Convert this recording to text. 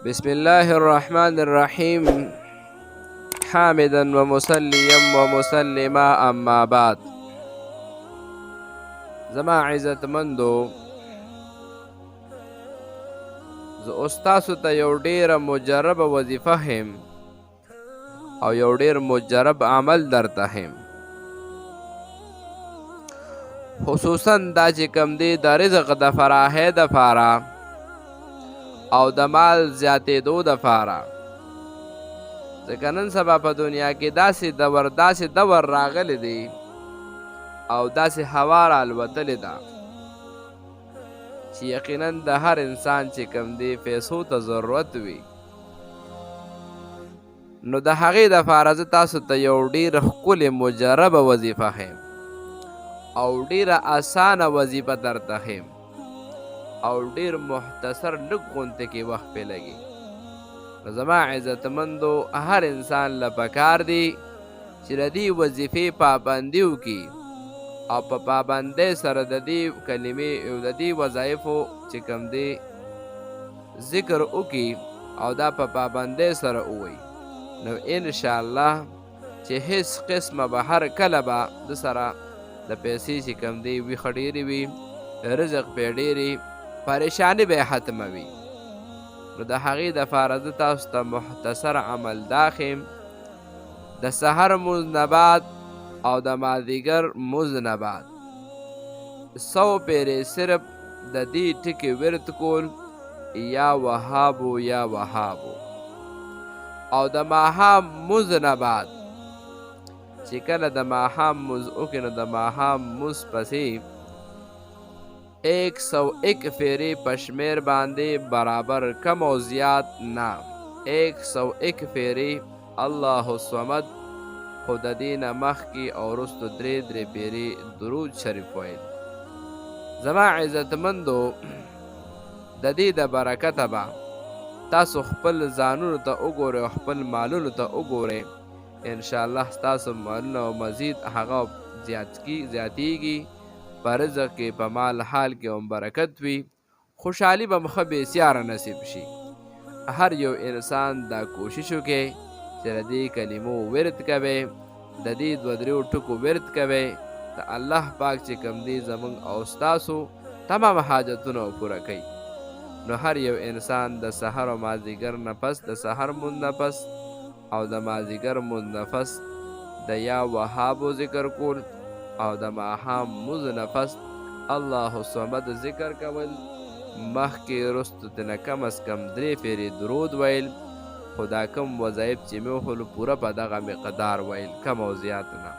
بسم الله الرحمن الرحيم حامدا ومسليا ومسلما اما بعد. زما عزت مندو، زه استاسو ته یو ډیره مجرب وظیفه هم او یو ډیر مجرب عمل درته هم، خصوصا دا چې کم دی د رزق د فراخۍ دپاره او د مال زیاتېدو دپاره. ځکه نن سبا په دنیا کې داسې دور راغلی دی او داسې هوا رالوتلې ده چې یقینا د هر انسان چې کم دی پیسو ته ضرورت وي، نو د هغې دپاره زه تاسو ته یو ډېره ښکلې مجربه وظیفه ښیم او ډېره اسانه وظیفه درته ښیم او ډېر مختصر لږ غونته کې وخت پې لګي. نو زما عزتمندو، هر انسان له پکار دی چې د دې وظیفې پابندي وکړي او په پابندۍ سره د دې کلمې او د دې وظایفو چې کوم دی ذکر وکړي او دا په پابندۍ سره ووایي، نو انشاءالله چې هیڅ قسمه به هر کله به د سره د پیسې چې کوم دی ویښه ډېرې وي، رزق پې ډېرې، پریشاني به یې ختمه وي. نو د هغې دپاره زه تاسو ته مختصر عمل دا ښیم: د سحر مونځ نه بعد او د مازدیګر مونځ نه بعد 100 پیرې صرف د دې ټکي ورد کول، یا وهابو یا وهابو. او د ماښام مونځ نه بعد چې کله د ماښام مونځ وکړې، نو د ماښام مونځ پسې 101 فیرې په شمېر باندې برابر، کم او زیات نه، 101 فیرې الله الصمد، خو د دې نه مخکې او وروستو 3 پیرې درود شریف ویل. زما عزتمندو، د دې د برکته به تاسو خپل ځانونو ته وګورئ او خپل مالونو ته وګورئ، انشاءالله ستاسو مالونه او مزید هغه زیاتیږي، په رزق کې، په مال حال کې هم برکت وي، خوشحالي به مخه بسیاره نصیب شي. هر یو انسان دا کوشش وکړي چې د دې کلمو ورد کوي، د دې 2-3 ټکو ورد کوي، د الله پاک چې کوم دی زموږ او ستاسو تمام حاجتونه پوره کوي. نو هر یو انسان د سحر او مازدیګر نه پس، د سحر مونځ نه پس او د مازدیګر مونځ نه پس د یا وهابو ذکر کول او د ماښام مونځ نه پس الله الصمد ذکر کول، مخکې وروستو ترنه کم از کم 3 پیرې درود ویل، خو دا کم وظایف چې مې وښولو پوره په دغه مقدار ویل، کم او زیات نه.